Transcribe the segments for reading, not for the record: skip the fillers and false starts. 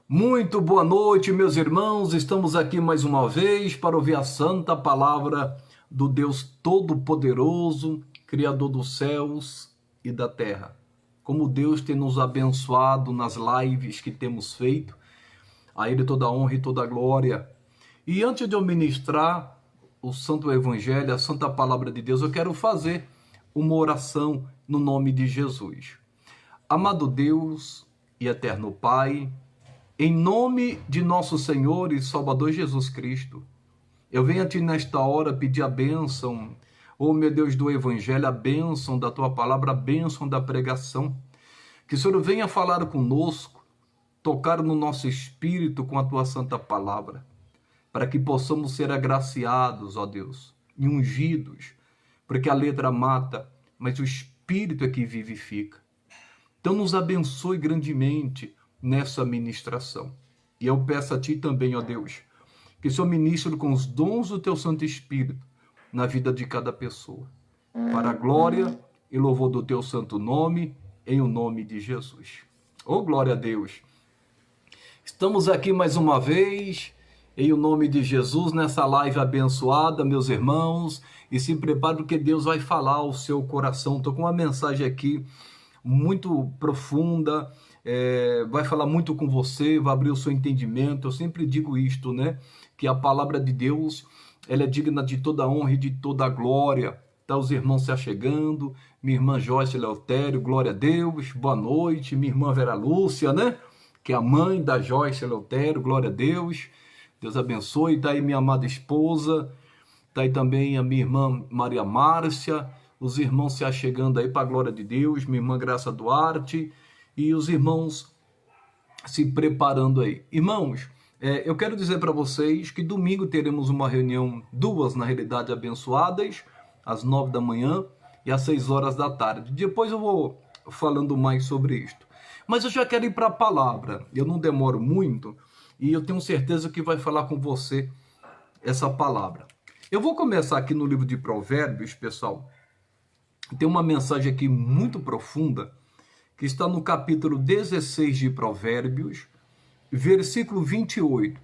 Muito boa noite, meus irmãos. Estamos aqui mais uma vez para ouvir a santa palavra do Deus Todo-Poderoso, Criador dos céus e da terra. Como Deus tem nos abençoado nas lives que temos feito, a Ele toda a honra e toda a glória. E antes de eu ministrar o Santo Evangelho, a santa palavra de Deus, eu quero fazer uma oração no nome de Jesus. Amado Deus e eterno Pai, em nome de nosso Senhor e Salvador Jesus Cristo, eu venho a Ti nesta hora pedir a bênção, meu Deus do Evangelho, a bênção da Tua palavra, a bênção da pregação. Que o Senhor venha falar conosco, tocar no nosso espírito com a Tua santa palavra, para que possamos ser agraciados, ó Deus, e ungidos, porque a letra mata, mas o Espírito é que vivifica. Então nos abençoe grandemente nessa ministração. E eu peço a Ti também, ó Deus, que o Senhor ministre com os dons do Teu Santo Espírito na vida de cada pessoa. Para a glória e louvor do Teu santo nome, em o nome de Jesus. Oh, glória a Deus! Estamos aqui mais uma vez, em o nome de Jesus, nessa live abençoada, meus irmãos, e se prepare porque Deus vai falar ao seu coração. Estou com uma mensagem aqui muito profunda, vai falar muito com você, vai abrir o seu entendimento. Eu sempre digo isto, né? Que a palavra de Deus, ela é digna de toda honra e de toda glória. Tá os irmãos se achegando, minha irmã Joyce Eleutério, glória a Deus, boa noite, minha irmã Vera Lúcia, né? Que é a mãe da Joyce Eleutério, glória a Deus, Deus abençoe. Tá aí minha amada esposa, tá aí também a minha irmã Maria Márcia, os irmãos se achegando aí para a glória de Deus, minha irmã Graça Duarte, e os irmãos se preparando aí. Irmãos, eu quero dizer para vocês que domingo teremos uma reunião, duas na realidade abençoadas, às 9 da manhã e às 6 horas da tarde. Depois eu vou falando mais sobre isto. Mas eu já quero ir para a palavra, eu não demoro muito e eu tenho certeza que vai falar com você essa palavra. Eu vou começar aqui no livro de Provérbios, pessoal. Tem uma mensagem aqui muito profunda, que está no capítulo 16 de Provérbios, versículo 28.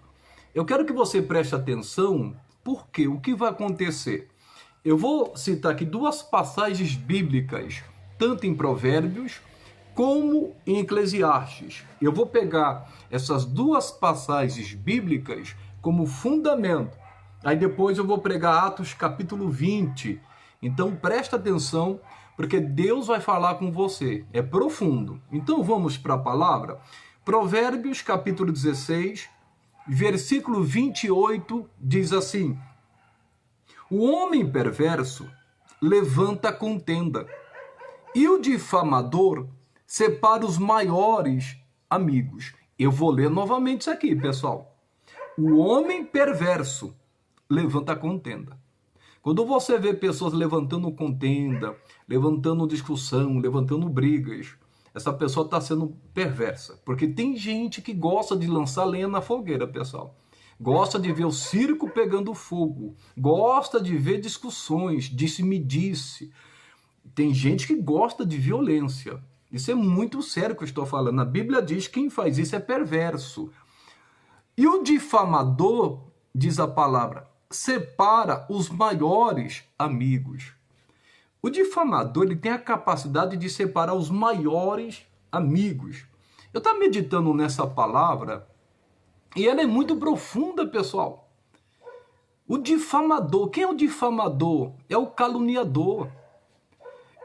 Eu quero que você preste atenção, porque o que vai acontecer? Eu vou citar aqui duas passagens bíblicas, tanto em Provérbios como em Eclesiastes. Eu vou pegar essas duas passagens bíblicas como fundamento. Aí depois eu vou pregar Atos capítulo 20. Então presta atenção, porque Deus vai falar com você. É profundo. Então vamos para a palavra. Provérbios capítulo 16, versículo 28 diz assim: o homem perverso levanta contenda, e o difamador separa os maiores amigos. Eu vou ler novamente isso aqui, pessoal. O homem perverso levanta contenda. Quando você vê pessoas levantando contenda, levantando discussão, levantando brigas, essa pessoa está sendo perversa. Porque tem gente que gosta de lançar lenha na fogueira, pessoal. Gosta de ver o circo pegando fogo. Gosta de ver discussões, disse-me-disse. Tem gente que gosta de violência. Isso é muito sério que eu estou falando. A Bíblia diz que quem faz isso é perverso. E o difamador, diz a palavra, separa os maiores amigos. O difamador, ele tem a capacidade de separar os maiores amigos. Eu estava meditando nessa palavra e ela é muito profunda, pessoal. O difamador, quem é o difamador? É o caluniador.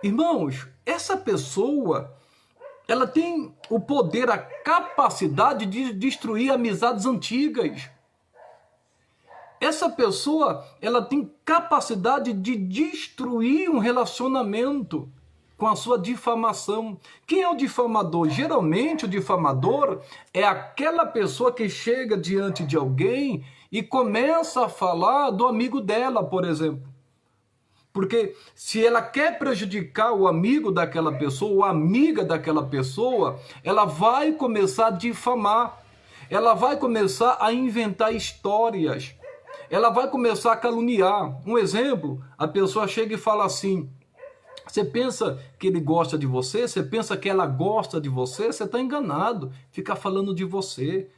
Irmãos, essa pessoa, ela tem o poder, a capacidade de destruir amizades antigas. Essa pessoa, ela tem capacidade de destruir um relacionamento com a sua difamação. Quem é o difamador? Geralmente o difamador é aquela pessoa que chega diante de alguém e começa a falar do amigo dela, por exemplo. Porque se ela quer prejudicar o amigo daquela pessoa, ou a amiga daquela pessoa, ela vai começar a difamar. Ela vai começar a inventar histórias. Ela vai começar a caluniar. Um exemplo, a pessoa chega e fala assim: você pensa que ele gosta de você? Você pensa que ela gosta de você? Você está enganado. Fica falando de você.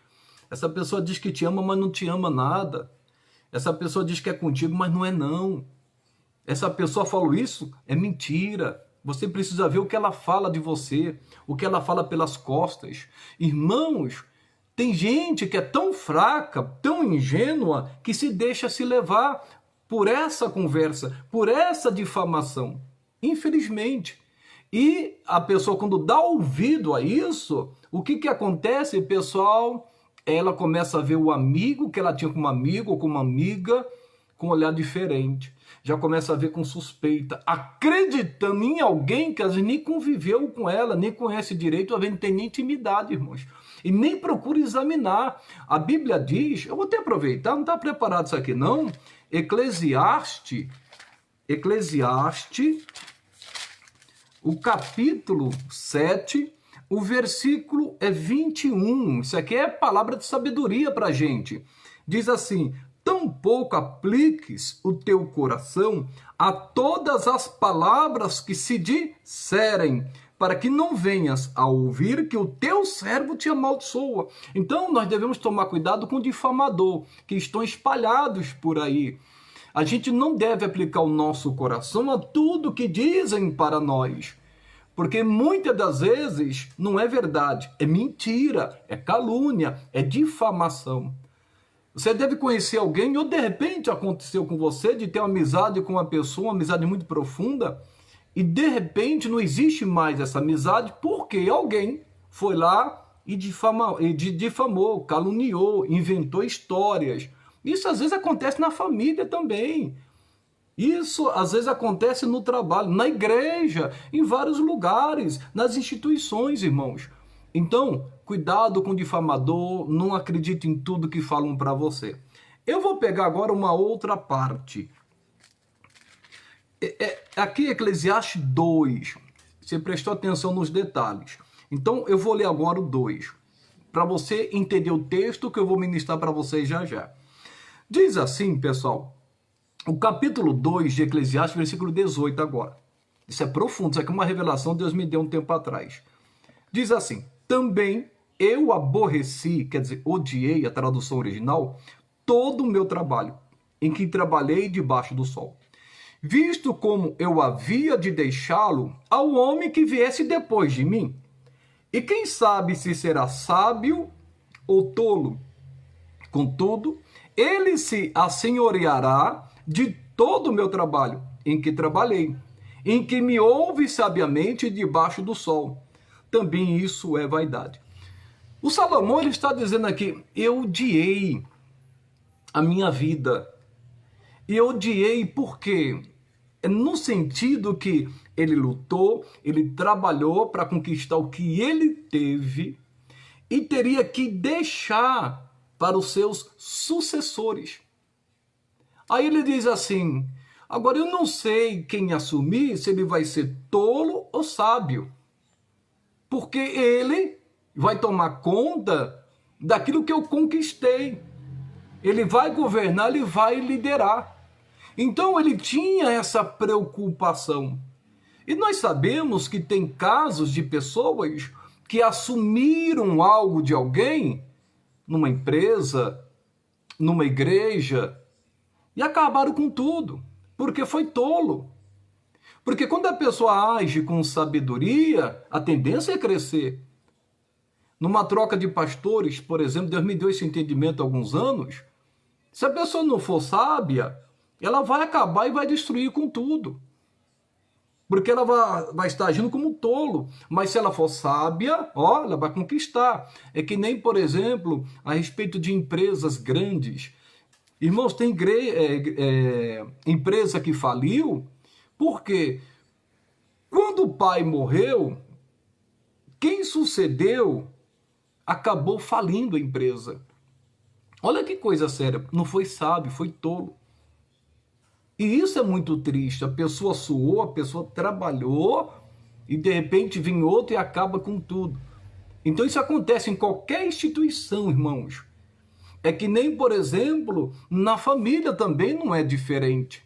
Essa pessoa diz que te ama, mas não te ama nada. Essa pessoa diz que é contigo, mas não é não. Essa pessoa falou isso, é mentira. Você precisa ver o que ela fala de você, o que ela fala pelas costas. Irmãos, tem gente que é tão fraca, tão ingênua, que se deixa se levar por essa conversa, por essa difamação. Infelizmente. E a pessoa, quando dá ouvido a isso, o que acontece, pessoal? Ela começa a ver o amigo que ela tinha como amigo ou como amiga com um olhar diferente. Já começa a ver com suspeita, acreditando em alguém que às vezes nem conviveu com ela, nem conhece direito, às vezes não tem nem intimidade, irmãos. E nem procura examinar. A Bíblia diz, eu vou até aproveitar, não está preparado isso aqui não? Eclesiastes, o capítulo 7, o versículo é 21. Isso aqui é palavra de sabedoria para a gente. Diz assim: tampouco apliques o teu coração a todas as palavras que se disserem, para que não venhas a ouvir que o teu servo te amaldiçoa. Então nós devemos tomar cuidado com o difamador, que estão espalhados por aí. A gente não deve aplicar o nosso coração a tudo que dizem para nós. Porque muitas das vezes não é verdade, é mentira, é calúnia, é difamação. Você deve conhecer alguém, ou de repente aconteceu com você, de ter uma amizade com uma pessoa, uma amizade muito profunda, e de repente não existe mais essa amizade porque alguém foi lá e difamou, caluniou, inventou histórias. Isso às vezes acontece na família também. Isso às vezes acontece no trabalho, na igreja, em vários lugares, nas instituições, irmãos. Então, cuidado com o difamador, não acredite em tudo que falam para você. Eu vou pegar agora uma outra parte. Aqui Eclesiastes 2. Você prestou atenção nos detalhes. Então, eu vou ler agora o 2, para você entender o texto que eu vou ministrar para vocês já já. Diz assim, pessoal, o capítulo 2 de Eclesiastes, versículo 18 agora. Isso é profundo, isso aqui é uma revelação que Deus me deu um tempo atrás. Diz assim: também eu aborreci, quer dizer, odiei, a tradução original, todo o meu trabalho, em que trabalhei debaixo do sol, visto como eu havia de deixá-lo ao homem que viesse depois de mim. E quem sabe se será sábio ou tolo. Contudo, ele se assenhoreará de todo o meu trabalho, em que trabalhei, em que me ouve sabiamente debaixo do sol. Também isso é vaidade. O Salomão, ele está dizendo aqui: eu odiei a minha vida. E eu odiei por quê? No sentido que ele lutou, ele trabalhou para conquistar o que ele teve e teria que deixar para os seus sucessores. Aí ele diz assim: agora eu não sei quem assumir, se ele vai ser tolo ou sábio, porque ele vai tomar conta daquilo que eu conquistei. Ele vai governar, ele vai liderar. Então ele tinha essa preocupação. E nós sabemos que tem casos de pessoas que assumiram algo de alguém numa empresa, numa igreja, e acabaram com tudo, porque foi tolo. Porque quando a pessoa age com sabedoria, a tendência é crescer. Numa troca de pastores, por exemplo, Deus me deu esse entendimento há alguns anos, se a pessoa não for sábia, ela vai acabar e vai destruir com tudo. Porque ela vai estar agindo como um tolo. Mas se ela for sábia, ó, ela vai conquistar. É que nem, por exemplo, a respeito de empresas grandes. Irmãos, tem empresa que faliu, porque quando o pai morreu, quem sucedeu acabou falindo a empresa. Olha que coisa séria. Não foi sábio, foi tolo. E isso é muito triste. A pessoa suou, a pessoa trabalhou e de repente vem outro e acaba com tudo. Então isso acontece em qualquer instituição, irmãos. É que nem, por exemplo, na família também não é diferente.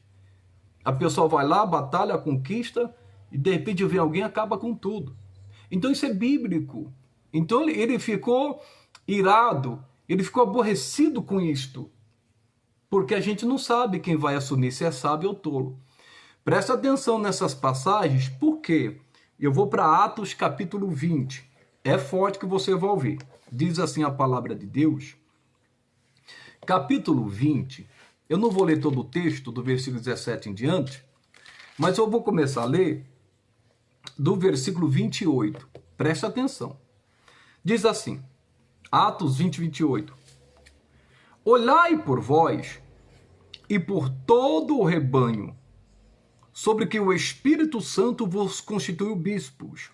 A pessoa vai lá, batalha, conquista e de repente vem alguém e acaba com tudo. Então isso é bíblico. Então ele ficou irado. Ele ficou aborrecido com isto, porque a gente não sabe quem vai assumir, se é sábio ou tolo. Presta atenção nessas passagens, porque eu vou para Atos capítulo 20. É forte que você vai ouvir. Diz assim a palavra de Deus. Capítulo 20. Eu não vou ler todo o texto do versículo 17 em diante, mas eu vou começar a ler do versículo 28. Presta atenção. Diz assim, Atos 20, 28. Olhai por vós e por todo o rebanho, sobre que o Espírito Santo vos constituiu bispos,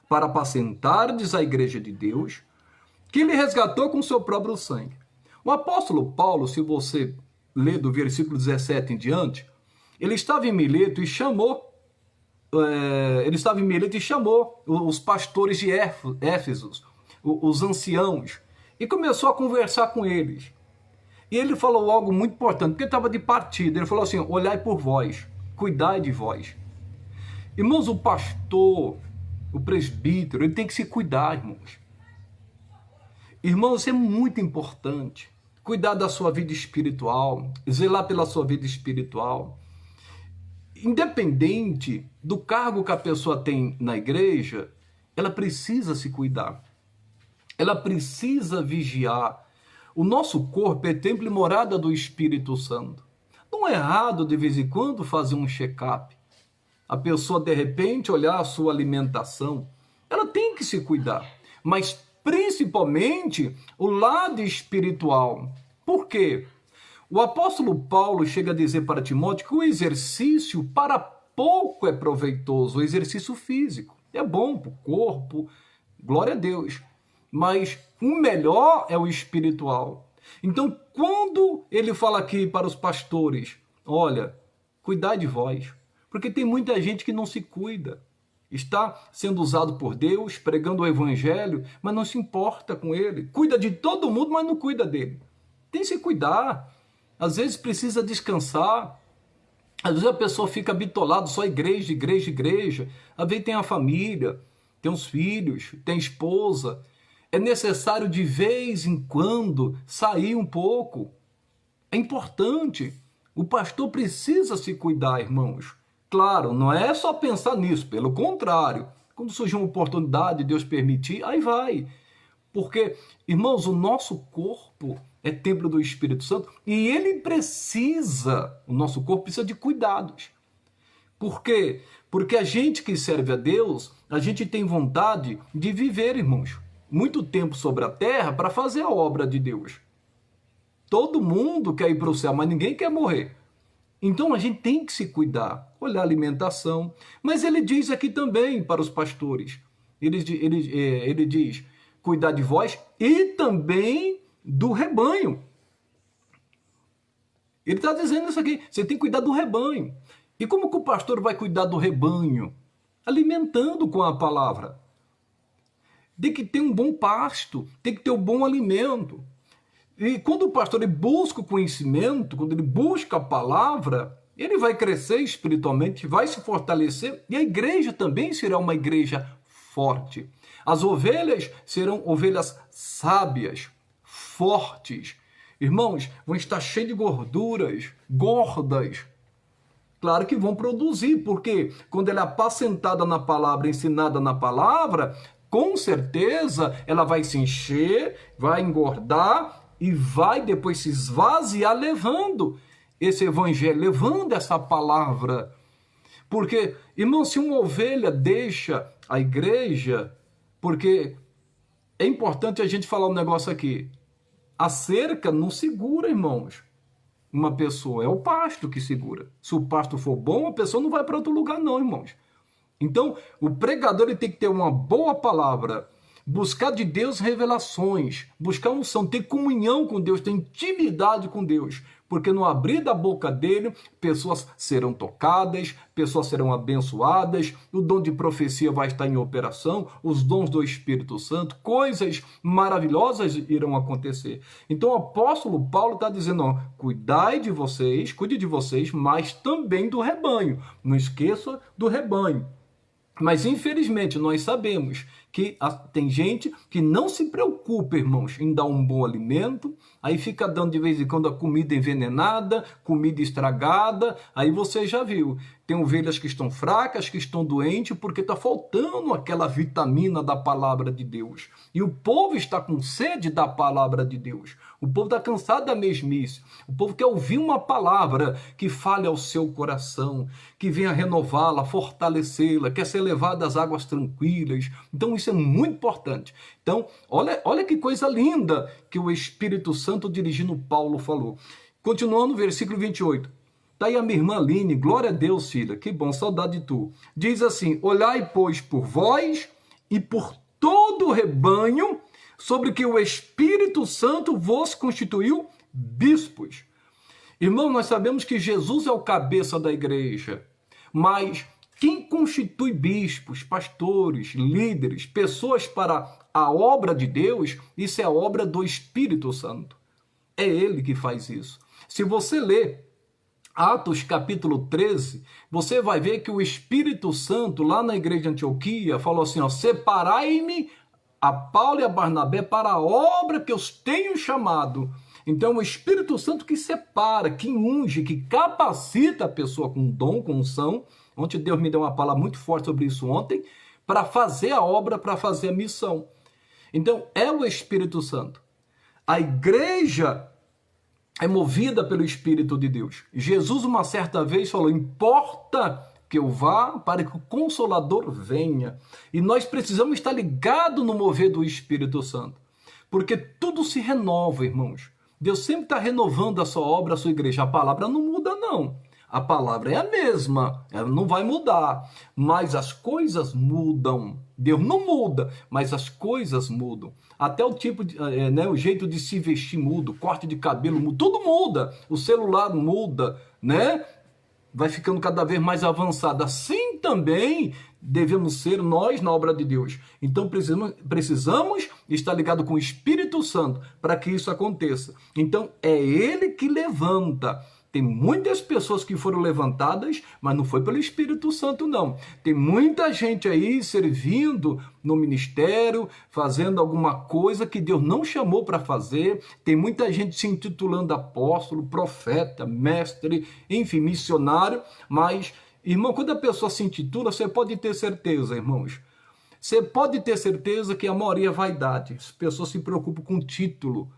para apacentardes a igreja de Deus, que ele resgatou com seu próprio sangue. O apóstolo Paulo, se você ler do versículo 17 em diante, ele estava em Mileto e chamou os pastores de Éfeso, os anciãos, e começou a conversar com eles. E ele falou algo muito importante, porque ele estava de partida. Ele falou assim, olhai por vós, cuidai de vós. Irmãos, o pastor, o presbítero, ele tem que se cuidar, irmãos. Irmãos, é muito importante. Cuidar da sua vida espiritual, zelar pela sua vida espiritual. Independente do cargo que a pessoa tem na igreja, ela precisa se cuidar. Ela precisa vigiar. O nosso corpo é templo e morada do Espírito Santo. Não é errado, de vez em quando, fazer um check-up. A pessoa, de repente, olhar a sua alimentação. Ela tem que se cuidar. Mas, principalmente, o lado espiritual. Por quê? O apóstolo Paulo chega a dizer para Timóteo que o exercício para pouco é proveitoso, o exercício físico. É bom para o corpo, glória a Deus. Mas o melhor é o espiritual. Então, quando ele fala aqui para os pastores, olha, cuidai de vós, porque tem muita gente que não se cuida. Está sendo usado por Deus, pregando o evangelho, mas não se importa com ele. Cuida de todo mundo, mas não cuida dele. Tem que se cuidar. Às vezes precisa descansar. Às vezes a pessoa fica bitolada, só igreja, igreja, igreja. Às vezes tem a família, tem os filhos, tem a esposa. É necessário de vez em quando sair um pouco. É importante. O pastor precisa se cuidar, irmãos. Claro, não é só pensar nisso, pelo contrário. Quando surgir uma oportunidade, Deus permitir, aí vai. Porque, irmãos, o nosso corpo é templo do Espírito Santo e ele precisa, o nosso corpo precisa de cuidados. Por quê? Porque a gente que serve a Deus, a gente tem vontade de viver, irmãos, muito tempo sobre a terra para fazer a obra de Deus. Todo mundo quer ir para o céu, mas ninguém quer morrer. Então a gente tem que se cuidar, olhar a alimentação. Mas ele diz aqui também para os pastores, ele diz, cuidar de vós e também do rebanho. Ele está dizendo isso aqui, você tem que cuidar do rebanho. E como que o pastor vai cuidar do rebanho? Alimentando com a palavra. Tem que ter um bom pasto, tem que ter um bom alimento. E quando o pastor ele busca o conhecimento, quando ele busca a palavra, ele vai crescer espiritualmente, vai se fortalecer, e a igreja também será uma igreja forte. As ovelhas serão ovelhas sábias, fortes. Irmãos, vão estar cheias de gorduras, gordas. Claro que vão produzir, porque quando ela é apacentada na palavra, ensinada na palavra, com certeza ela vai se encher, vai engordar e vai depois se esvaziar levando esse evangelho, levando essa palavra. Porque, irmão, se uma ovelha deixa a igreja, porque é importante a gente falar um negócio aqui, a cerca não segura, irmãos, uma pessoa, é o pasto que segura. Se o pasto for bom, a pessoa não vai para outro lugar não, irmãos. Então, o pregador ele tem que ter uma boa palavra, buscar de Deus revelações, buscar unção, ter comunhão com Deus, ter intimidade com Deus, porque no abrir da boca dele, pessoas serão tocadas, pessoas serão abençoadas, o dom de profecia vai estar em operação, os dons do Espírito Santo, coisas maravilhosas irão acontecer. Então o apóstolo Paulo está dizendo, ó, cuidai de vocês, cuide de vocês, mas também do rebanho. Não esqueça do rebanho. Mas infelizmente nós sabemos que tem gente que não se preocupa, irmãos, em dar um bom alimento, aí fica dando de vez em quando a comida envenenada, comida estragada, aí você já viu. Tem ovelhas que estão fracas, que estão doentes, porque está faltando aquela vitamina da palavra de Deus. E o povo está com sede da palavra de Deus. O povo está cansado da mesmice. O povo quer ouvir uma palavra que fale ao seu coração, que venha renová-la, fortalecê-la, quer ser levada às águas tranquilas. Então isso é muito importante. Então, olha que coisa linda que o Espírito Santo dirigindo Paulo falou. Continuando no versículo 28. Está aí a minha irmã Aline, glória a Deus, filha, que bom, saudade de tu. Diz assim, olhai, pois, por vós e por todo o rebanho, sobre que o Espírito Santo vos constituiu bispos. Irmão, nós sabemos que Jesus é o cabeça da igreja, mas quem constitui bispos, pastores, líderes, pessoas para a obra de Deus, isso é a obra do Espírito Santo. É ele que faz isso. Se você ler Atos capítulo 13, você vai ver que o Espírito Santo, lá na igreja de Antioquia, falou assim, ó, separai-me a Paulo e a Barnabé para a obra que eu tenho chamado. Então, o Espírito Santo que separa, que unge, que capacita a pessoa com dom, com unção. Ontem Deus me deu uma palavra muito forte sobre isso ontem, para fazer a obra, para fazer a missão. Então, é o Espírito Santo. A igreja é movida pelo Espírito de Deus. Jesus, uma certa vez, falou, importa que eu vá para que o Consolador venha. E nós precisamos estar ligados no mover do Espírito Santo. Porque tudo se renova, irmãos. Deus sempre está renovando a sua obra, a sua igreja. A palavra não muda, não. A palavra é a mesma, ela não vai mudar. Mas as coisas mudam. Deus não muda, mas as coisas mudam. Até o tipo, o jeito de se vestir muda, o corte de cabelo muda, tudo muda. O celular muda, né? Vai ficando cada vez mais avançado. Assim também devemos ser nós na obra de Deus. Então precisamos estar ligados com o Espírito Santo para que isso aconteça. Então é Ele que levanta. Tem muitas pessoas que foram levantadas, mas não foi pelo Espírito Santo, não. Tem muita gente aí servindo no ministério, fazendo alguma coisa que Deus não chamou para fazer. Tem muita gente se intitulando apóstolo, profeta, mestre, enfim, missionário. Mas, irmão, quando a pessoa se intitula, você pode ter certeza, irmãos. Você pode ter certeza que a maioria é vaidade. As pessoas se preocupam com título.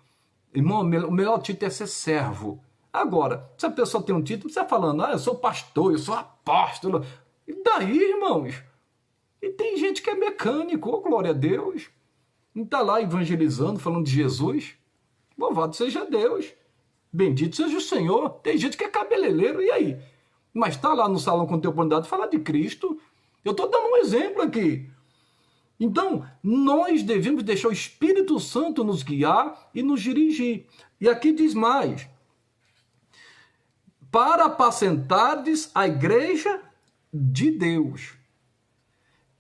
Irmão, o melhor título é ser servo. Agora, se a pessoa tem um título, você está falando, eu sou pastor, eu sou apóstolo. E daí, irmãos? E tem gente que é mecânico, oh, glória a Deus. Não está lá evangelizando, falando de Jesus. Louvado seja Deus. Bendito seja o Senhor. Tem gente que é cabeleireiro, e aí? Mas está lá no salão contemporâneo, fala de Cristo. Eu estou dando um exemplo aqui. Então, nós devemos deixar o Espírito Santo nos guiar e nos dirigir. E aqui diz mais. Para apacentardes a igreja de Deus.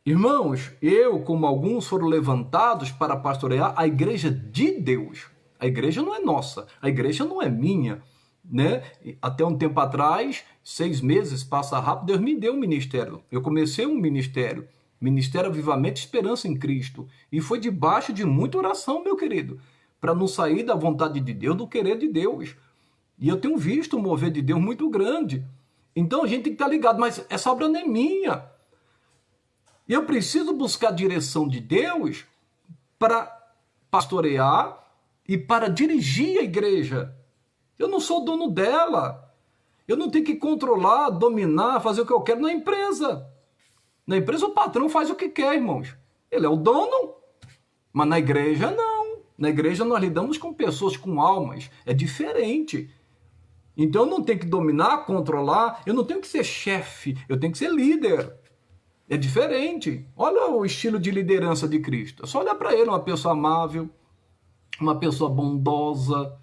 Irmãos, eu, como alguns, foram levantados para pastorear a igreja de Deus. A igreja não é nossa, a igreja não é minha, né? Até um tempo atrás, 6 meses, passa rápido, Deus me deu um ministério. Eu comecei um ministério, Ministério Avivamento e Esperança em Cristo. E foi debaixo de muita oração, meu querido, para não sair da vontade de Deus, do querer de Deus. E eu tenho visto um mover de Deus muito grande. Então a gente tem que estar ligado, mas essa obra não é minha. Eu preciso buscar a direção de Deus para pastorear e para dirigir a igreja. Eu não sou dono dela. Eu não tenho que controlar, dominar, fazer o que eu quero na empresa. Na empresa o patrão faz o que quer, irmãos. Ele é o dono, mas na igreja não. Na igreja nós lidamos com pessoas com almas. É diferente. Então eu não tenho que dominar, controlar, eu não tenho que ser chefe, eu tenho que ser líder. É diferente. Olha o estilo de liderança de Cristo. É só olhar para ele, uma pessoa amável, uma pessoa bondosa.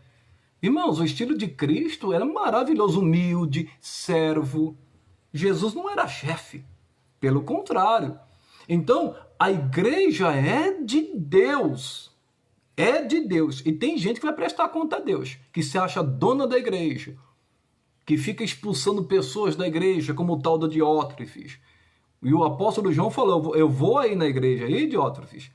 Irmãos, o estilo de Cristo era maravilhoso, humilde, servo. Jesus não era chefe, pelo contrário. Então, a igreja é de Deus. É de Deus. E tem gente que vai prestar conta a Deus, que se acha dona da igreja, que fica expulsando pessoas da igreja, como o tal do Diótrefes. E o apóstolo João falou, eu vou aí na igreja aí, Diótrefes,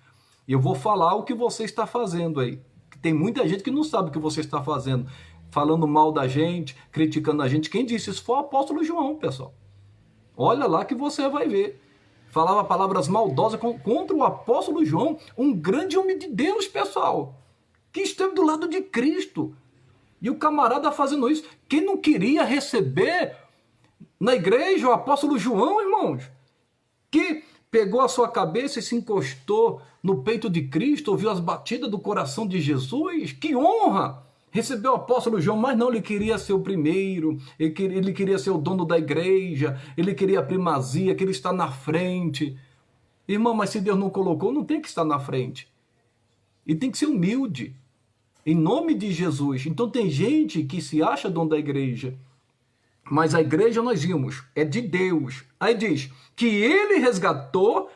e eu vou falar o que você está fazendo aí. Tem muita gente que não sabe o que você está fazendo, falando mal da gente, criticando a gente. Quem disse isso foi o apóstolo João, pessoal. Olha lá que você vai ver. Falava palavras maldosas contra o apóstolo João, um grande homem de Deus, pessoal, que esteve do lado de Cristo. E o camarada fazendo isso. Quem não queria receber na igreja o apóstolo João, irmãos? Que pegou a sua cabeça e se encostou no peito de Cristo, ouviu as batidas do coração de Jesus. Que honra! Recebeu o apóstolo João, mas não, ele queria ser o primeiro, ele queria ser o dono da igreja, ele queria a primazia, queria estar na frente. Irmão, mas se Deus não colocou, não tem que estar na frente. E tem que ser humilde, em nome de Jesus. Então tem gente que se acha dono da igreja, mas a igreja nós vimos, é de Deus. Aí diz que ele resgatou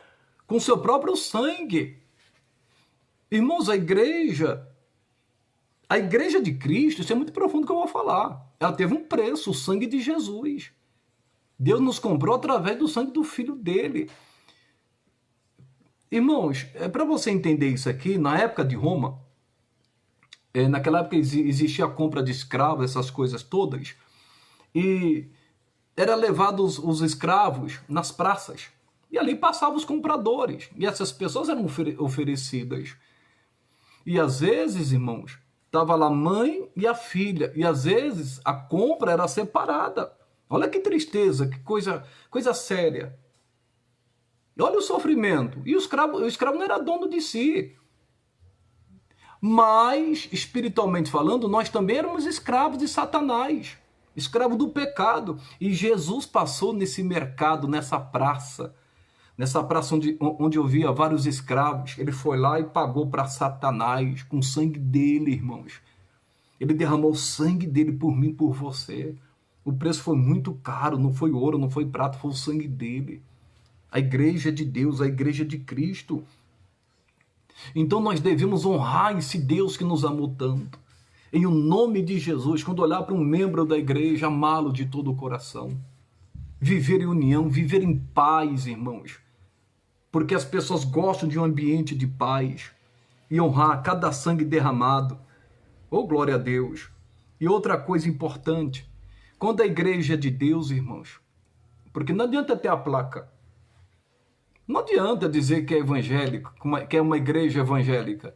com seu próprio sangue. Irmãos, a igreja de Cristo, isso é muito profundo que eu vou falar. Ela teve um preço, o sangue de Jesus. Deus nos comprou através do sangue do Filho dele. Irmãos, para você entender isso aqui, na época de Roma, naquela época existia a compra de escravos, essas coisas todas, e era levados os escravos nas praças. E ali passavam os compradores. E essas pessoas eram oferecidas. E às vezes, irmãos, estava lá a mãe e a filha. E às vezes a compra era separada. Olha que tristeza, que coisa séria. Olha o sofrimento. E o escravo não era dono de si. Mas, espiritualmente falando, nós também éramos escravos de Satanás. Escravo do pecado. E Jesus passou nesse mercado, nessa praça onde eu via vários escravos. Ele foi lá e pagou para Satanás com o sangue dele, irmãos. Ele derramou o sangue dele por mim, por você. O preço foi muito caro, não foi ouro, não foi prata, foi o sangue dele. A igreja de Deus, a igreja de Cristo. Então nós devemos honrar esse Deus que nos amou tanto. Em o nome de Jesus, quando olhar para um membro da igreja, amá-lo de todo o coração. Viver em união, viver em paz, irmãos. Porque as pessoas gostam de um ambiente de paz. E honrar cada sangue derramado. Oh, glória a Deus. E outra coisa importante. Quando a igreja é de Deus, irmãos. Porque não adianta ter a placa. Não adianta dizer que é evangélico, que é uma igreja evangélica.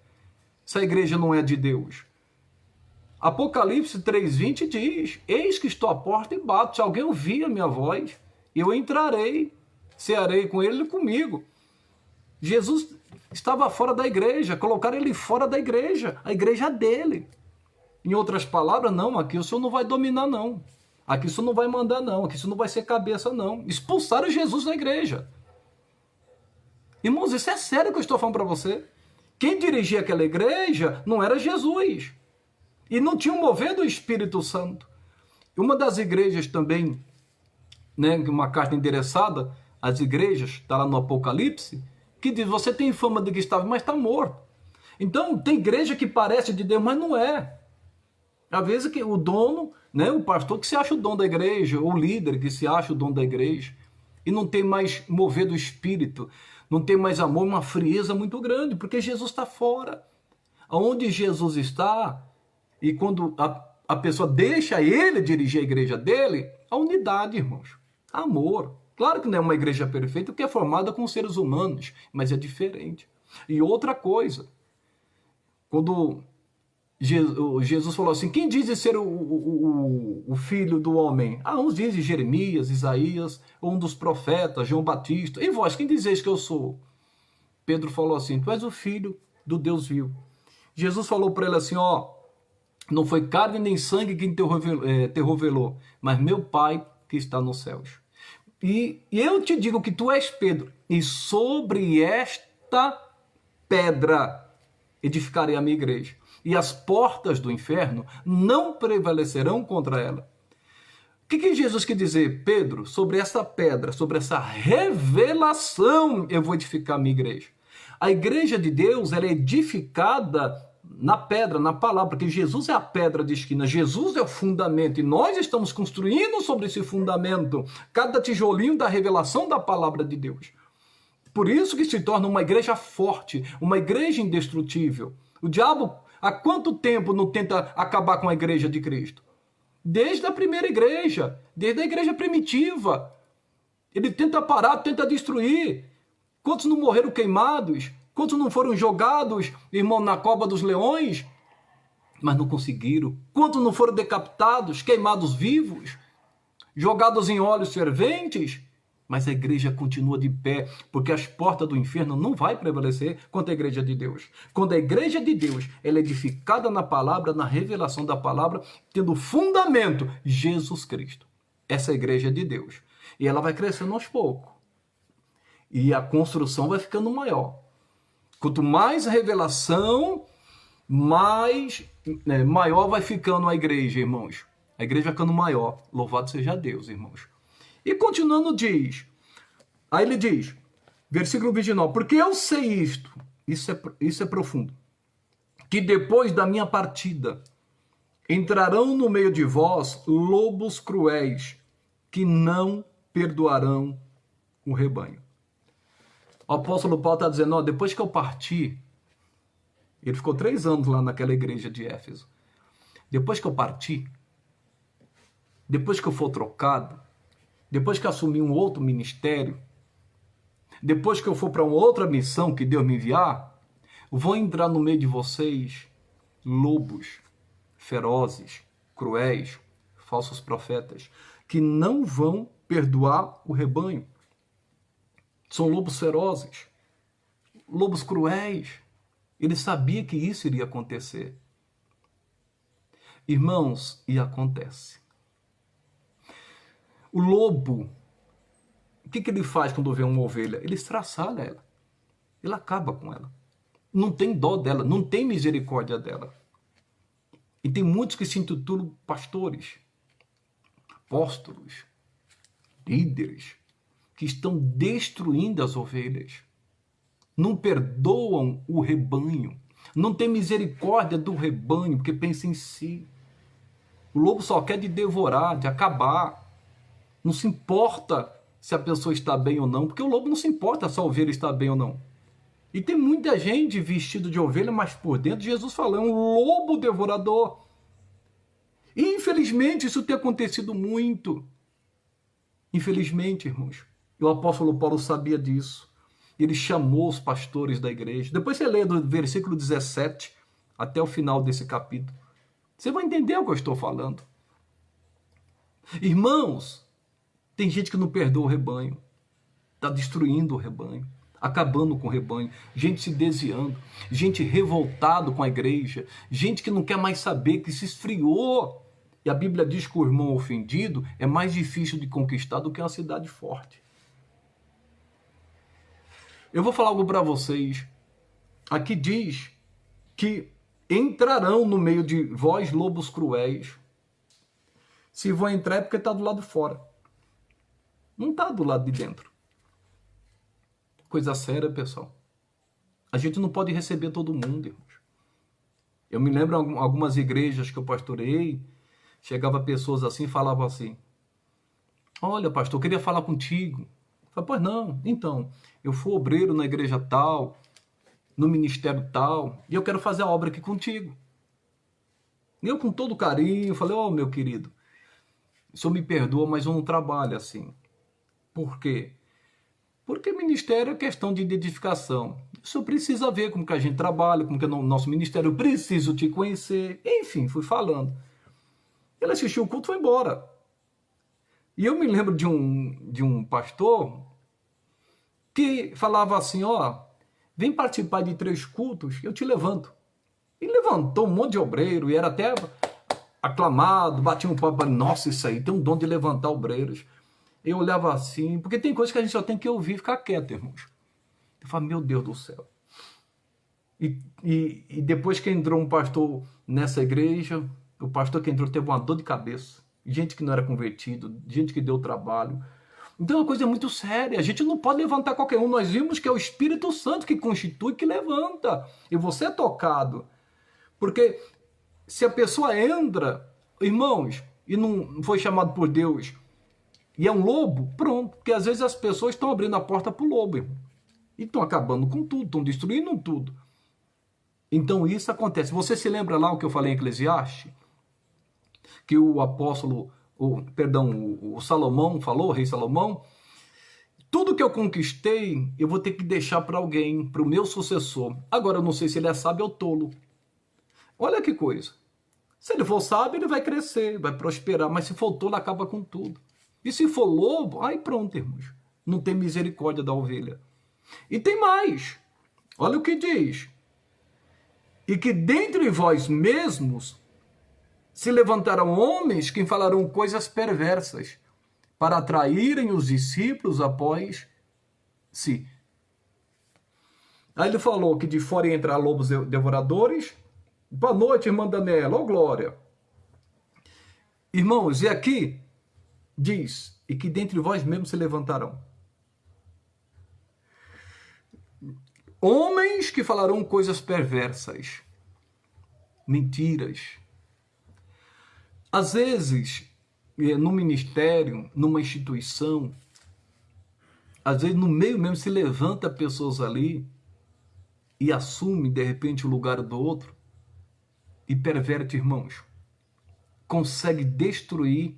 Se a igreja não é de Deus. Apocalipse 3:20 diz: eis que estou à porta e bato. Se alguém ouvir a minha voz, eu entrarei, cearei com ele e comigo. Jesus estava fora da igreja, colocaram ele fora da igreja, a igreja dele. Em outras palavras, não, aqui o senhor não vai dominar, não. Aqui o senhor não vai mandar, não. Aqui o senhor não vai ser cabeça, não. Expulsaram Jesus da igreja. Irmãos, isso é sério que eu estou falando para você. Quem dirigia aquela igreja não era Jesus. E não tinha o mover do Espírito Santo. Uma das igrejas também, né, uma carta endereçada às igrejas, está lá no Apocalipse, que diz, você tem fama de que estava, mas está morto. Então, tem igreja que parece de Deus, mas não é. Às vezes que o dono, né, o pastor que se acha o dono da igreja, ou o líder que se acha o dono da igreja, e não tem mais mover do Espírito, não tem mais amor, uma frieza muito grande, porque Jesus está fora. Onde Jesus está, e quando a pessoa deixa ele dirigir a igreja dele, a unidade, irmãos, amor. Claro que não é uma igreja perfeita, porque é formada com seres humanos, mas é diferente. E outra coisa, quando Jesus falou assim, quem diz ser o filho do homem? Uns dizem Jeremias, Isaías, ou um dos profetas, João Batista. E vós, quem dizeis que eu sou? Pedro falou assim, tu és o filho do Deus vivo. Jesus falou para ele assim, não foi carne nem sangue quem te revelou, mas meu Pai que está nos céus. E eu te digo que tu és Pedro, e sobre esta pedra edificarei a minha igreja. E as portas do inferno não prevalecerão contra ela. O que Jesus quer dizer? Pedro, sobre essa pedra, sobre essa revelação, eu vou edificar a minha igreja. A igreja de Deus ela é edificada na pedra, na palavra, porque Jesus é a pedra de esquina, Jesus é o fundamento e nós estamos construindo sobre esse fundamento, cada tijolinho da revelação da palavra de Deus. Por isso que se torna uma igreja forte, uma igreja indestrutível. O diabo, há quanto tempo não tenta acabar com a igreja de Cristo? Desde a primeira igreja, desde a igreja primitiva. Ele tenta parar, tenta destruir. Quantos não morreram queimados? Quantos não foram jogados, irmão, na cova dos leões? Mas não conseguiram. Quantos não foram decapitados, queimados vivos? Jogados em óleos ferventes? Mas a igreja continua de pé, porque as portas do inferno não vai prevalecer contra a igreja de Deus. Quando a igreja de Deus ela é edificada na palavra, na revelação da palavra, tendo fundamento Jesus Cristo. Essa é a igreja de Deus. E ela vai crescendo aos poucos. E a construção vai ficando maior. Quanto mais revelação, maior vai ficando a igreja, irmãos. A igreja vai ficando maior. Louvado seja Deus, irmãos. E continuando diz, aí ele diz, versículo 29, porque eu sei isto, isso é profundo, que depois da minha partida entrarão no meio de vós lobos cruéis, que não perdoarão o rebanho. O apóstolo Paulo está dizendo, depois que eu parti, ele ficou 3 anos lá naquela igreja de Éfeso, depois que eu parti, depois que eu for trocado, depois que assumir um outro ministério, depois que eu for para uma outra missão que Deus me enviar, vão entrar no meio de vocês lobos ferozes, cruéis, falsos profetas, que não vão perdoar o rebanho. São lobos ferozes, lobos cruéis. Ele sabia que isso iria acontecer. Irmãos, e acontece. O lobo, o que ele faz quando vê uma ovelha? Ele estraçalha ela. Ele acaba com ela. Não tem dó dela, não tem misericórdia dela. E tem muitos que se intitulam pastores, apóstolos, líderes, que estão destruindo as ovelhas. Não perdoam o rebanho. Não tem misericórdia do rebanho, porque pensa em si. O lobo só quer de devorar, de acabar. Não se importa se a pessoa está bem ou não, porque o lobo não se importa se a ovelha está bem ou não. E tem muita gente vestido de ovelha, mas por dentro Jesus fala, é um lobo devorador. E infelizmente isso tem acontecido muito. Infelizmente, irmãos. E o apóstolo Paulo sabia disso. Ele chamou os pastores da igreja. Depois você lê do versículo 17 até o final desse capítulo. Você vai entender o que eu estou falando. Irmãos, tem gente que não perdoa o rebanho. Está destruindo o rebanho. Acabando com o rebanho. Gente se desviando. Gente revoltado com a igreja. Gente que não quer mais saber, que se esfriou. E a Bíblia diz que o irmão ofendido é mais difícil de conquistar do que uma cidade forte. Eu vou falar algo para vocês. Aqui diz que entrarão no meio de vós lobos cruéis. Se vão entrar é porque está do lado de fora. Não está do lado de dentro. Coisa séria, pessoal. A gente não pode receber todo mundo, irmãos. Eu me lembro algumas igrejas que eu pastorei, chegava pessoas assim e falavam assim, olha, pastor, eu queria falar contigo. Eu falei, pois não, então, eu fui obreiro na igreja tal, no ministério tal, e eu quero fazer a obra aqui contigo. E eu com todo carinho, falei, meu querido, o senhor me perdoa, mas eu não trabalho assim. Por quê? Porque ministério é questão de identificação. O senhor precisa ver como que a gente trabalha, como que é o nosso ministério, eu preciso te conhecer. Enfim, fui falando. Ele assistiu o culto e foi embora. E eu me lembro de um pastor que falava assim, vem participar de 3 cultos, eu te levanto. E levantou um monte de obreiro, e era até aclamado, batia um papo, nossa, isso aí tem um dom de levantar obreiros. Eu olhava assim, porque tem coisas que a gente só tem que ouvir e ficar quieto, irmãos. Eu falo, meu Deus do céu. E depois que entrou um pastor nessa igreja, o pastor que entrou teve uma dor de cabeça. Gente que não era convertido, gente que deu trabalho. Então é uma coisa muito séria. A gente não pode levantar qualquer um. Nós vimos que é o Espírito Santo que constitui, que levanta. E você é tocado. Porque se a pessoa entra, irmãos, e não foi chamado por Deus, e é um lobo, pronto. Porque às vezes as pessoas estão abrindo a porta para o lobo, irmão. E estão acabando com tudo, estão destruindo tudo. Então isso acontece. Você se lembra lá o que eu falei em Eclesiastes? Que o apóstolo, o Salomão falou, o rei Salomão, tudo que eu conquistei, eu vou ter que deixar para alguém, para o meu sucessor. Agora, eu não sei se ele é sábio ou tolo. Olha que coisa. Se ele for sábio, ele vai crescer, vai prosperar. Mas se for tolo, acaba com tudo. E se for lobo, aí pronto, irmãos. Não tem misericórdia da ovelha. E tem mais. Olha o que diz. E que dentre vós mesmos se levantarão homens que falarão coisas perversas para atraírem os discípulos após si. Aí ele falou que de fora ia entrar lobos devoradores. Boa noite, irmã Daniela. Ô, glória. Irmãos, e aqui diz, e que dentre vós mesmos se levantarão homens que falarão coisas perversas, mentiras. Às vezes, no ministério, numa instituição, às vezes no meio mesmo se levanta pessoas ali e assume de repente o lugar do outro e perverte, irmãos. Consegue destruir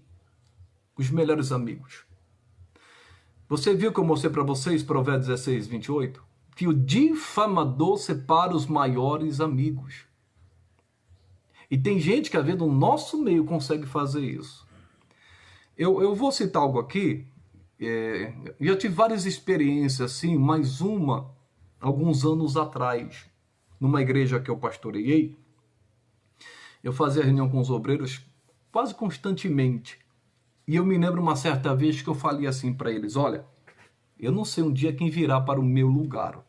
os melhores amigos. Você viu que eu mostrei para vocês, Provérbios 16, 28? Que o difamador separa os maiores amigos. E tem gente que, às vezes, no nosso meio consegue fazer isso. Eu vou citar algo aqui. Já tive várias experiências assim, mais uma, alguns anos atrás, numa igreja que eu pastoreei. Eu fazia reunião com os obreiros quase constantemente. E eu me lembro uma certa vez que eu falei assim para eles: olha, eu não sei um dia quem virá para o meu lugar,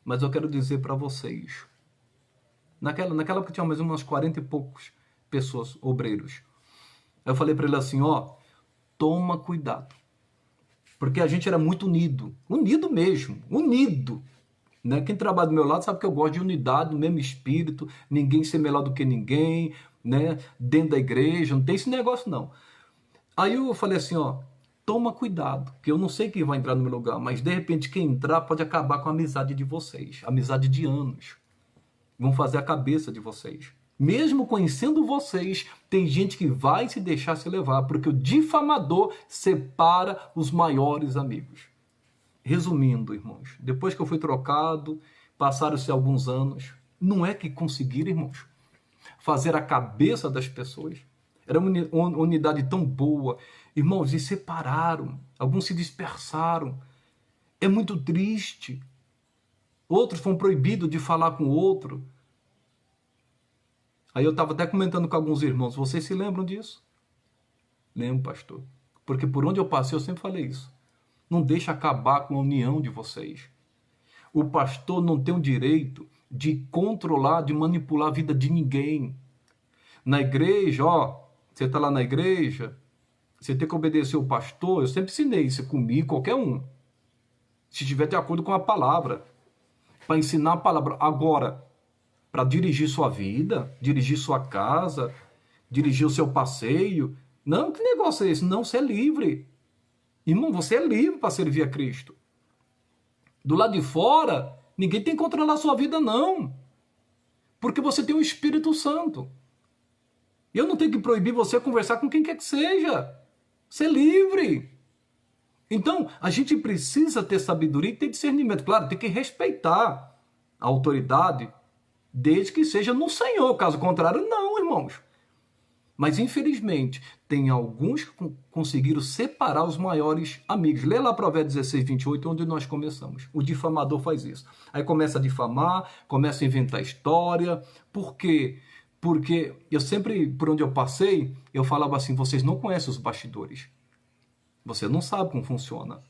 mas eu quero dizer para vocês, naquela época tinha mais umas 40 e poucos pessoas, obreiros. Eu falei para ele assim: ó, toma cuidado, porque a gente era muito unido mesmo, unido. Né? Quem trabalha do meu lado sabe que eu gosto de unidade, do mesmo espírito, ninguém ser melhor do que ninguém, né? Dentro da igreja, não tem esse negócio não. Aí eu falei assim, ó, toma cuidado, que eu não sei quem vai entrar no meu lugar, mas de repente quem entrar pode acabar com a amizade de vocês, amizade de anos. Vão fazer a cabeça de vocês. Mesmo conhecendo vocês, tem gente que vai se deixar se levar, porque o difamador separa os maiores amigos. Resumindo, irmãos, depois que eu fui trocado, passaram-se alguns anos, não é que conseguiram, irmãos, fazer a cabeça das pessoas. Era uma unidade tão boa. Irmãos, e separaram. Alguns se dispersaram. É muito triste. Outros foram proibidos de falar com o outro. Aí eu estava até comentando com alguns irmãos. Vocês se lembram disso? Lembro, pastor. Porque por onde eu passei, eu sempre falei isso. Não deixa acabar com a união de vocês. O pastor não tem o direito de controlar, de manipular a vida de ninguém. Na igreja, ó, você está lá na igreja, você tem que obedecer o pastor. Eu sempre ensinei isso comigo, qualquer um. Se estiver de acordo com a palavra. Para ensinar a palavra. Agora, para dirigir sua vida, dirigir sua casa, dirigir o seu passeio. Não, que negócio é esse? Não, você é livre. Irmão, você é livre para servir a Cristo. Do lado de fora, ninguém tem que controlar a sua vida, não. Porque você tem o Espírito Santo. Eu não tenho que proibir você conversar com quem quer que seja. Você é livre. Então, a gente precisa ter sabedoria e ter discernimento. Claro, tem que respeitar a autoridade, desde que seja no Senhor. Caso contrário, não, irmãos. Mas, infelizmente, tem alguns que conseguiram separar os maiores amigos. Lê lá Provérbios 16, 28, onde nós começamos. O difamador faz isso. Aí começa a difamar, começa a inventar história. Por quê? Porque eu sempre, por onde eu passei, eu falava assim, vocês não conhecem os bastidores. Você não sabe como funciona.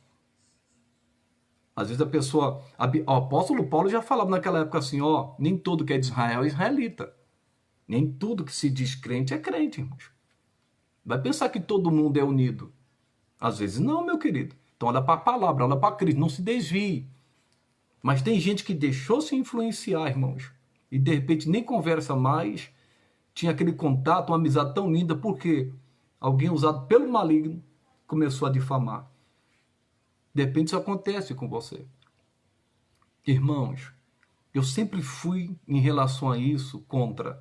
Às vezes a pessoa... O apóstolo Paulo já falava naquela época assim, ó, nem tudo que é de Israel é israelita. Nem tudo que se diz crente é crente, irmãos. Vai pensar que todo mundo é unido. Às vezes não, meu querido. Então olha para a palavra, olha para Cristo, não se desvie. Mas tem gente que deixou se influenciar, irmãos. e de repente nem conversa mais, tinha aquele contato, uma amizade tão linda, porque alguém usado pelo maligno começou a difamar. De repente isso acontece com você. Irmãos, eu sempre fui, em relação a isso, contra.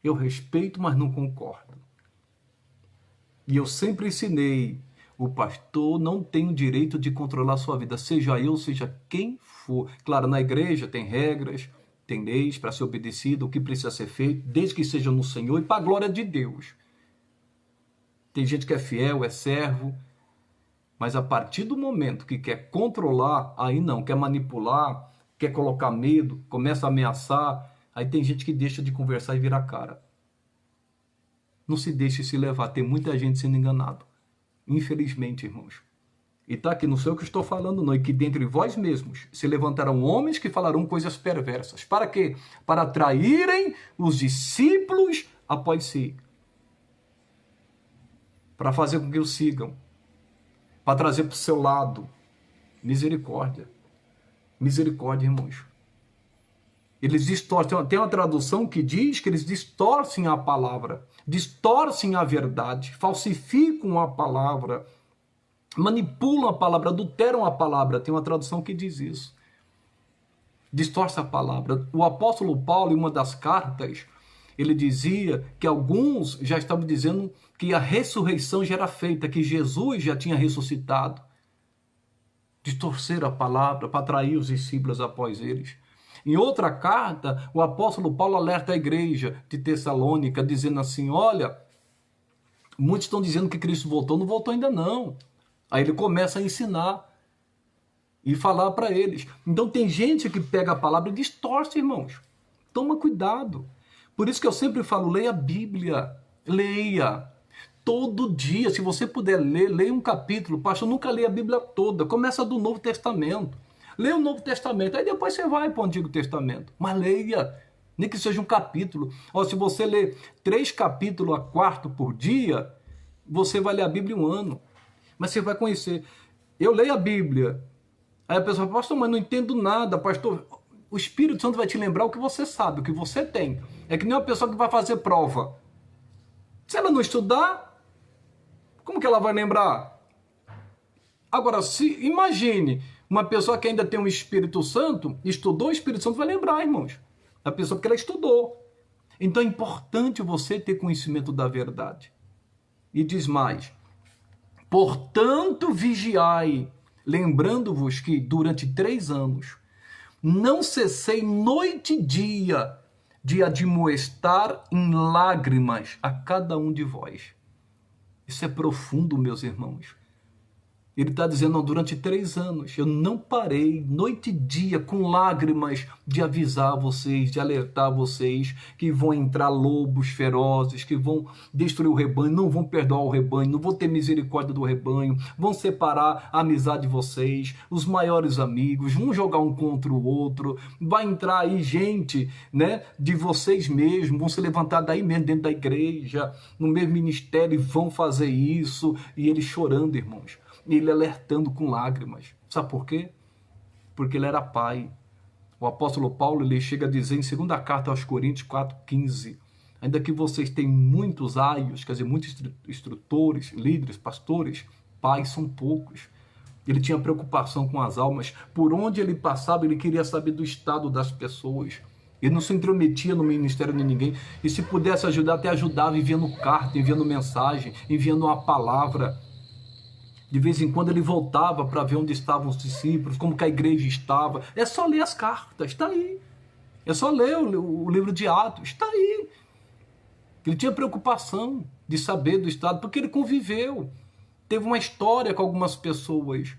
Eu respeito, mas não concordo. E eu sempre ensinei, o pastor não tem o direito de controlar a sua vida, seja eu, seja quem for. Claro, na igreja tem regras, tem leis para ser obedecido, o que precisa ser feito, desde que seja no Senhor e para a glória de Deus. Tem gente que é fiel, é servo, mas a partir do momento que quer controlar, aí não, quer manipular, quer colocar medo, começa a ameaçar, aí tem gente que deixa de conversar e vira a cara. Não se deixe se levar, tem muita gente sendo enganado. Infelizmente, irmãos. E está aqui, não sei o que estou falando, não. E que dentre vós mesmos se levantarão homens que falarão coisas perversas. Para quê? Para atraírem os discípulos após si. Para fazer com que os sigam. Para trazer para o seu lado. Misericórdia. Misericórdia, irmãos. Eles distorcem. Tem uma tradução que diz que eles distorcem a palavra. Distorcem a verdade. Falsificam a palavra. Manipulam a palavra, adulteram a palavra. Tem uma tradução que diz isso. Distorce a palavra. O apóstolo Paulo, em uma das cartas, ele dizia que alguns já estavam dizendo que a ressurreição já era feita, que Jesus já tinha ressuscitado. Distorceram a palavra para atrair os discípulos após eles. Em outra carta, o apóstolo Paulo alerta a igreja de Tessalônica, dizendo assim, olha, muitos estão dizendo que Cristo voltou, não voltou ainda não. Aí ele começa a ensinar e falar para eles. Então tem gente que pega a palavra e distorce, irmãos. Toma cuidado. Por isso que eu sempre falo, leia a Bíblia. Leia. Todo dia, se você puder ler, leia um capítulo. Pastor, eu nunca leio a Bíblia toda. Começa do Novo Testamento. Leia o Novo Testamento. Aí depois você vai para o Antigo Testamento. Mas leia. Nem que seja um capítulo. Ó, se você ler 3 capítulos a quarto por dia, você vai ler a Bíblia um ano. Mas você vai conhecer. Eu leio a Bíblia. Aí a pessoa fala, pastor, mas não entendo nada, pastor. O Espírito Santo vai te lembrar o que você sabe, o que você tem. É que nem uma pessoa que vai fazer prova. Se ela não estudar, como que ela vai lembrar? Agora, imagine uma pessoa que ainda tem um Espírito Santo, estudou, o Espírito Santo vai lembrar, irmãos. A pessoa porque ela estudou. Então é importante você ter conhecimento da verdade. E diz mais, portanto vigiai, lembrando-vos que durante 3 anos não cessei noite e dia de admoestar em lágrimas a cada um de vós. Isso é profundo, meus irmãos. Ele está dizendo, não, durante 3 anos eu não parei, noite e dia, com lágrimas, de avisar vocês, de alertar vocês que vão entrar lobos ferozes, que vão destruir o rebanho, não vão perdoar o rebanho, não vão ter misericórdia do rebanho, vão separar a amizade de vocês, os maiores amigos, vão jogar um contra o outro, vai entrar aí gente, né, de vocês mesmos, vão se levantar daí mesmo, dentro da igreja, no mesmo ministério, e vão fazer isso, e ele chorando, irmãos. E ele alertando com lágrimas. Sabe por quê? Porque ele era pai. O apóstolo Paulo ele chega a dizer em 2ª carta aos Coríntios 4,15, ainda que vocês tenham muitos aios, quer dizer, muitos instrutores, líderes, pastores, pais são poucos. Ele tinha preocupação com as almas. Por onde ele passava, ele queria saber do estado das pessoas. Ele não se intrometia no ministério de ninguém. E se pudesse ajudar, até ajudava enviando carta, enviando mensagem, enviando uma palavra. De vez em quando ele voltava para ver onde estavam os discípulos, como que a igreja estava. É só ler as cartas, está aí. É só ler o livro de Atos, está aí. Ele tinha preocupação de saber do estado, porque ele conviveu. Teve uma história com algumas pessoas,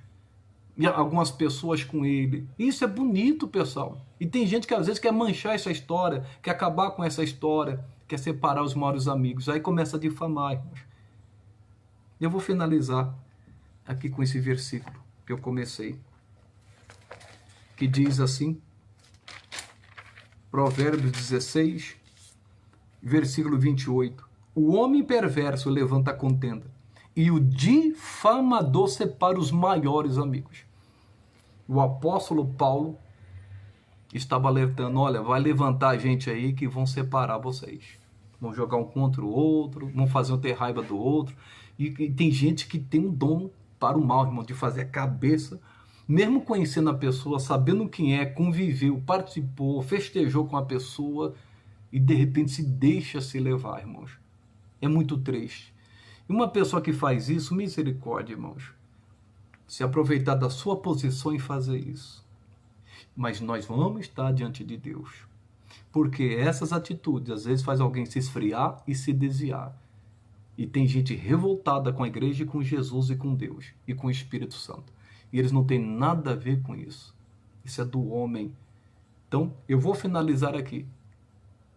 e algumas pessoas com ele. Isso é bonito, pessoal. E tem gente que às vezes quer manchar essa história, quer acabar com essa história, quer separar os maiores amigos. Aí começa a difamar, irmãos. Eu vou finalizar aqui com esse versículo que eu comecei, que diz assim, Provérbios 16, versículo 28, o homem perverso levanta a contenda, e o difamador separa os maiores amigos. O apóstolo Paulo estava alertando, olha, vai levantar gente aí que vão separar vocês. Vão jogar um contra o outro, vão fazer um ter raiva do outro. E tem gente que tem um dom para o mal, irmão, de fazer a cabeça, mesmo conhecendo a pessoa, sabendo quem é, conviveu, participou, festejou com a pessoa e de repente se deixa se levar, irmãos. É muito triste. E uma pessoa que faz isso, misericórdia, irmãos, se aproveitar da sua posição e fazer isso. Mas nós vamos estar diante de Deus. Porque essas atitudes às vezes faz alguém se esfriar e se desviar. E tem gente revoltada com a igreja e com Jesus e com Deus e com o Espírito Santo. E eles não têm nada a ver com isso. Isso é do homem. Então, eu vou finalizar aqui.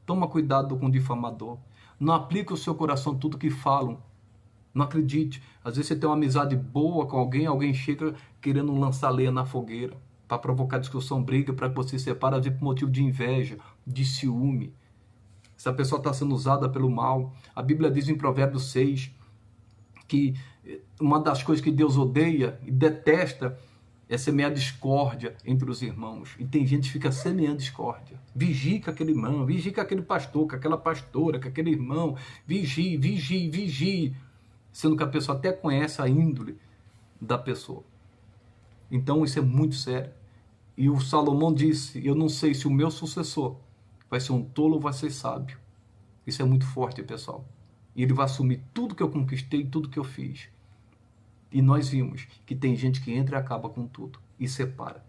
Toma cuidado com o difamador. Não aplique o seu coração tudo que falam. Não acredite. Às vezes você tem uma amizade boa com alguém, alguém chega querendo lançar lenha na fogueira, para provocar discussão, briga, para que você se separe, às vezes por motivo de inveja, de ciúme. Essa pessoa está sendo usada pelo mal. A Bíblia diz em Provérbios 6 que uma das coisas que Deus odeia e detesta é semear discórdia entre os irmãos. E tem gente que fica semeando discórdia. Vigie com aquele irmão, vigie com aquele pastor, com aquela pastora, com aquele irmão. Vigie, vigie, vigie. Sendo que a pessoa até conhece a índole da pessoa. Então isso é muito sério. E o Salomão disse, eu não sei se o meu sucessor vai ser um tolo ou vai ser sábio. Isso é muito forte, pessoal. E ele vai assumir tudo que eu conquistei, tudo que eu fiz. E nós vimos que tem gente que entra e acaba com tudo. E separa.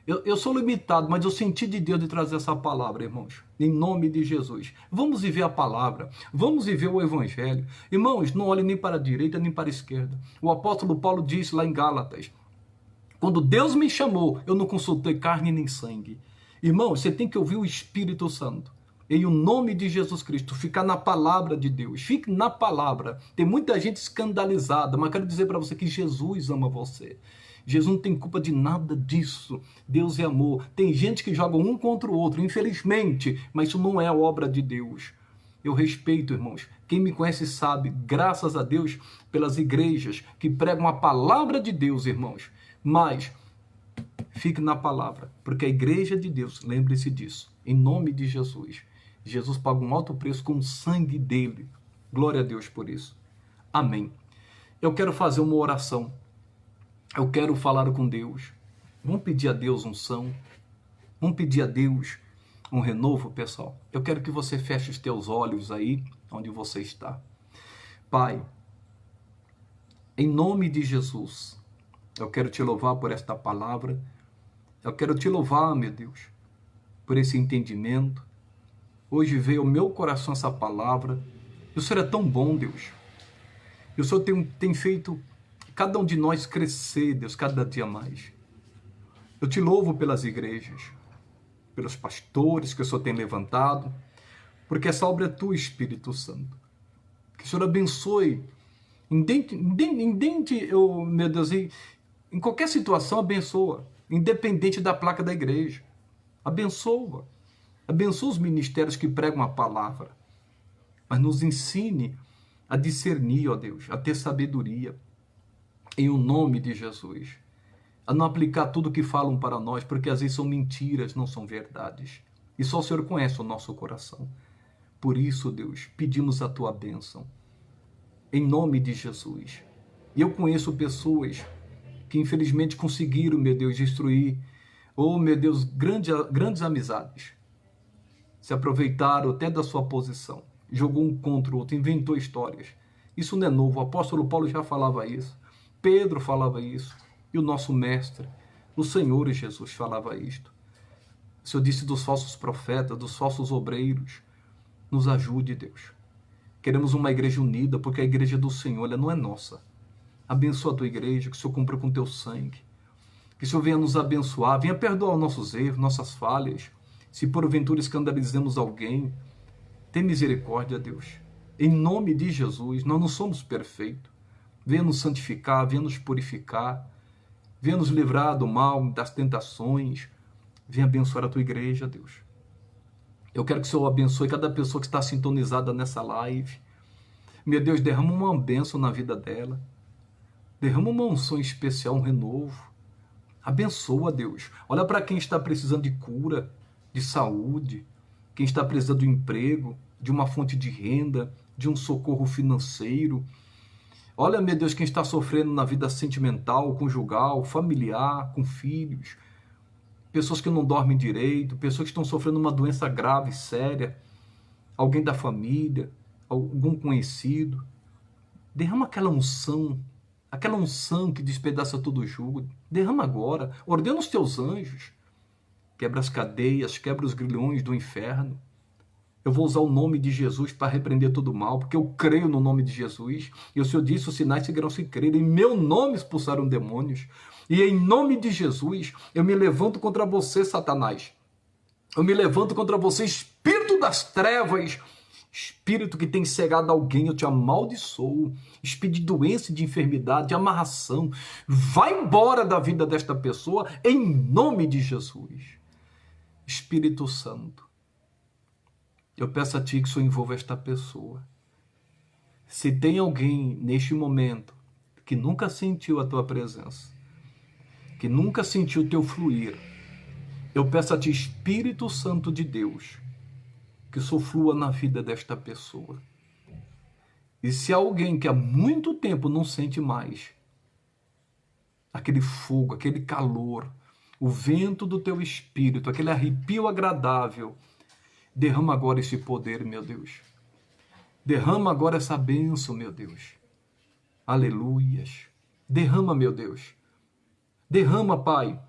Eu sou limitado, mas eu senti de Deus de trazer essa palavra, irmãos. Em nome de Jesus. Vamos viver a palavra. Vamos viver o evangelho. Irmãos, não olhem nem para a direita nem para a esquerda. O apóstolo Paulo disse lá em Gálatas, quando Deus me chamou, eu não consultei carne nem sangue. Irmão, você tem que ouvir o Espírito Santo. Em o nome de Jesus Cristo, ficar na palavra de Deus. Fique na palavra. Tem muita gente escandalizada, mas quero dizer para você que Jesus ama você. Jesus não tem culpa de nada disso. Deus é amor. Tem gente que joga um contra o outro, infelizmente, mas isso não é obra de Deus. Eu respeito, irmãos. Quem me conhece sabe, graças a Deus, pelas igrejas que pregam a palavra de Deus, irmãos. Mas fique na palavra, porque a igreja de Deus, lembre-se disso, em nome de Jesus. Jesus paga um alto preço com o sangue dele. Glória a Deus por isso. Amém. Eu quero fazer uma oração. Eu quero falar com Deus. Vamos pedir a Deus unção. Vamos pedir a Deus um renovo, pessoal. Eu quero que você feche os teus olhos aí, onde você está. Pai, em nome de Jesus, eu quero te louvar por esta palavra. Eu quero te louvar, meu Deus, por esse entendimento. Hoje veio ao meu coração essa palavra. E o Senhor é tão bom, Deus. E o Senhor tem feito cada um de nós crescer, Deus, cada dia mais. Eu te louvo pelas igrejas, pelos pastores que o Senhor tem levantado, porque essa obra é tua, Espírito Santo. Que o Senhor abençoe, meu Deus, em qualquer situação, abençoa, independente da placa da igreja. Abençoa. Abençoa os ministérios que pregam a palavra. Mas nos ensine a discernir, ó Deus, a ter sabedoria. Em o nome de Jesus. A não aplicar tudo que falam para nós, porque às vezes são mentiras, não são verdades. E só o Senhor conhece o nosso coração. Por isso, Deus, pedimos a tua bênção. Em nome de Jesus. E eu conheço pessoas que infelizmente conseguiram, meu Deus, destruir, meu Deus, grandes amizades. Se aproveitaram até da sua posição. Jogou um contra o outro, inventou histórias. Isso não é novo. O apóstolo Paulo já falava isso. Pedro falava isso. E o nosso mestre, o Senhor Jesus, falava isto. O Senhor disse dos falsos profetas, dos falsos obreiros. Nos ajude, Deus. Queremos uma igreja unida, porque a igreja do Senhor, ela não é nossa. Abençoa a tua igreja, que o Senhor cumpra com teu sangue. Que o Senhor venha nos abençoar, venha perdoar os nossos erros, nossas falhas. Se porventura escandalizamos alguém, tem misericórdia, Deus. Em nome de Jesus, nós não somos perfeitos. Venha nos santificar, venha nos purificar. Venha nos livrar do mal, das tentações. Venha abençoar a tua igreja, Deus. Eu quero que o Senhor abençoe cada pessoa que está sintonizada nessa live. Meu Deus, derrama uma bênção na vida dela. Derrama uma unção especial, um renovo. Abençoa, Deus. Olha para quem está precisando de cura. de saúde, quem está precisando de um emprego, de uma fonte de renda, de um socorro financeiro. Olha, meu Deus, quem está sofrendo na vida sentimental, conjugal, familiar, com filhos, pessoas que não dormem direito, pessoas que estão sofrendo uma doença grave, séria, alguém da família, algum conhecido. Derrama aquela unção que despedaça todo o jugo. Derrama agora, ordena os teus anjos. Quebra as cadeias, quebra os grilhões do inferno. Eu vou usar o nome de Jesus para repreender todo o mal, porque eu creio no nome de Jesus. E o Senhor disse, os sinais seguirão se crer. Em meu nome expulsaram demônios. E em nome de Jesus, eu me levanto contra você, Satanás. Eu me levanto contra você, espírito das trevas. Espírito que tem cegado alguém, eu te amaldiçoo. Espírito de doença, de enfermidade, de amarração. Vai embora da vida desta pessoa, em nome de Jesus. Espírito Santo, eu peço a Ti que o Senhor envolva esta pessoa. Se tem alguém neste momento que nunca sentiu a Tua presença, que nunca sentiu o Teu fluir, eu peço a Ti, Espírito Santo de Deus, que o Senhor flua na vida desta pessoa. E se há alguém que há muito tempo não sente mais aquele fogo, aquele calor, o vento do Teu Espírito, aquele arrepio agradável, derrama agora esse poder, meu Deus. Derrama agora essa bênção, meu Deus. Aleluias. Derrama, meu Deus. Derrama, Pai.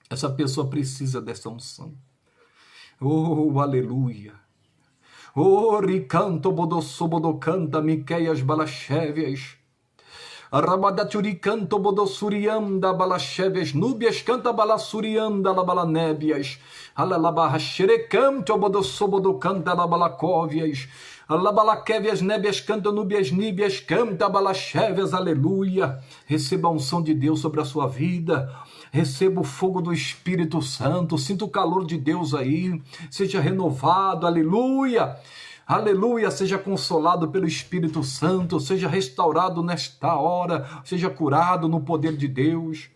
Essa pessoa precisa dessa unção. Oh, aleluia. Oh, ricanto bodossobodocanta miqueias balachevias. Arabadaturi canto bodossurianda balachevias núbias canta balassurianda la balanébias. Alalabarra xerecanto bodossobodocanta la balacóvias. Alabalaquévias nébias canta núbias níbias canta balachevias. Aleluia. Receba a unção de Deus sobre a sua vida. Receba o fogo do Espírito Santo. Sinta o calor de Deus aí. Seja renovado. Aleluia. Aleluia, seja consolado pelo Espírito Santo, seja restaurado nesta hora, seja curado no poder de Deus.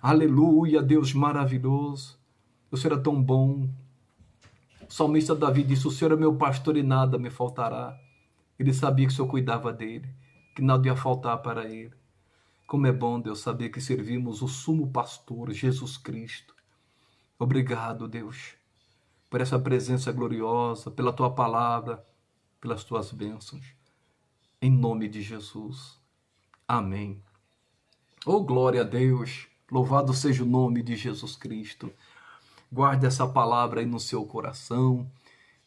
Aleluia, Deus maravilhoso. O Senhor é tão bom. O salmista Davi disse, o Senhor é meu pastor e nada me faltará. Ele sabia que o Senhor cuidava dele, que nada ia faltar para ele. Como é bom, Deus, saber que servimos o sumo pastor, Jesus Cristo. Obrigado, Deus, por essa presença gloriosa, pela tua palavra, pelas tuas bênçãos. Em nome de Jesus. Amém. Oh, glória a Deus. Louvado seja o nome de Jesus Cristo. Guarde essa palavra aí no seu coração.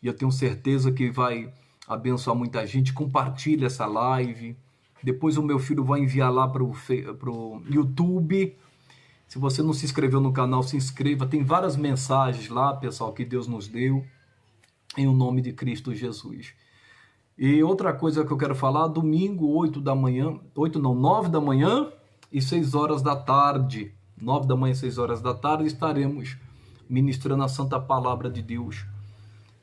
E eu tenho certeza que vai abençoar muita gente. Compartilhe essa live. Depois o meu filho vai enviar lá para o YouTube. Se você não se inscreveu no canal, se inscreva. Tem várias mensagens lá, pessoal, que Deus nos deu. Em o nome de Cristo Jesus. E outra coisa que eu quero falar, domingo, 9 da manhã e 6 horas da tarde. 9 da manhã e 6 horas da tarde estaremos ministrando a Santa Palavra de Deus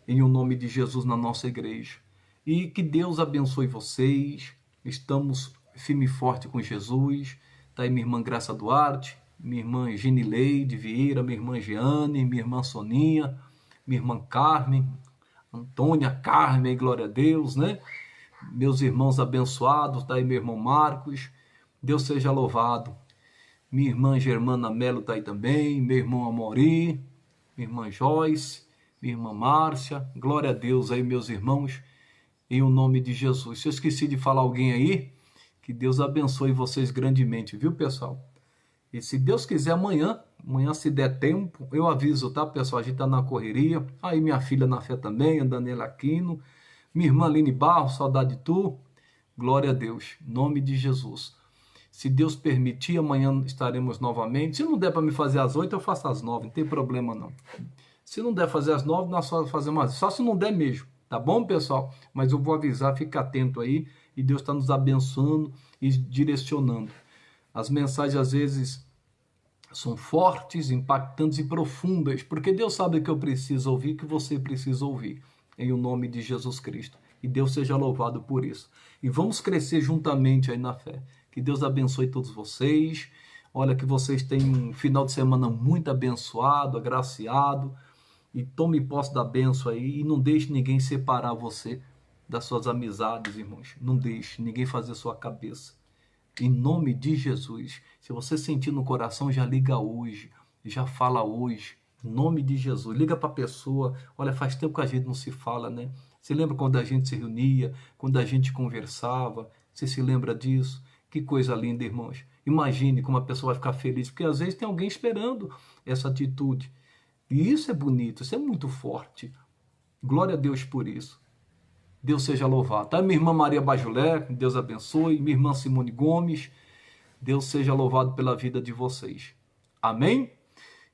em o nome de Jesus na nossa igreja. E que Deus abençoe vocês. Estamos firme e forte com Jesus. Está aí minha irmã Graça Duarte, minha irmã Genileide Vieira, minha irmã Jeane, minha irmã Soninha, minha irmã Carmen, Antônia, Carmen, glória a Deus, né? Meus irmãos abençoados, tá aí meu irmão Marcos, Deus seja louvado. Minha irmã Germana Melo tá aí também, meu irmão Amori, minha irmã Joyce, minha irmã Márcia, glória a Deus aí, meus irmãos, em o nome de Jesus. Se eu esqueci de falar alguém aí, que Deus abençoe vocês grandemente, viu, pessoal? E se Deus quiser, amanhã se der tempo, eu aviso, tá, pessoal? A gente tá na correria. Aí minha filha na fé também, a Daniela Aquino. Minha irmã Aline Barros, saudade de tu. Glória a Deus, em nome de Jesus. Se Deus permitir, amanhã estaremos novamente. Se não der para me fazer às 8, eu faço às 9, não tem problema não. Se não der fazer às 9, nós só fazemos só se não der mesmo, tá bom, pessoal? Mas eu vou avisar, fica atento aí. E Deus está nos abençoando e direcionando. As mensagens, às vezes, são fortes, impactantes e profundas, porque Deus sabe que eu preciso ouvir, que você precisa ouvir, em o nome de Jesus Cristo. E Deus seja louvado por isso. E vamos crescer juntamente aí na fé. Que Deus abençoe todos vocês. Olha, que vocês tenham um final de semana muito abençoado, agraciado. E tome posse da bênção aí e não deixe ninguém separar você das suas amizades, irmãos. Não deixe ninguém fazer sua cabeça. Em nome de Jesus. Se você sentir no coração, já liga hoje. Já fala hoje. Em nome de Jesus. Liga para a pessoa. Olha, faz tempo que a gente não se fala, né? Você lembra quando a gente se reunia? Quando a gente conversava? Você se lembra disso? Que coisa linda, irmãos. Imagine como a pessoa vai ficar feliz. Porque às vezes tem alguém esperando essa atitude. E isso é bonito. Isso é muito forte. Glória a Deus por isso. Deus seja louvado. Tá? Minha irmã Maria Bajulé, Deus abençoe. Minha irmã Simone Gomes, Deus seja louvado pela vida de vocês. Amém?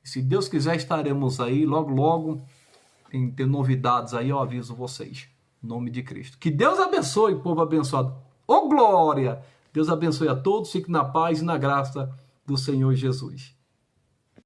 E se Deus quiser, estaremos aí logo, logo. Tem novidades aí, eu aviso vocês. Em nome de Cristo. Que Deus abençoe, povo abençoado. Ô glória! Deus abençoe a todos. Fique na paz e na graça do Senhor Jesus.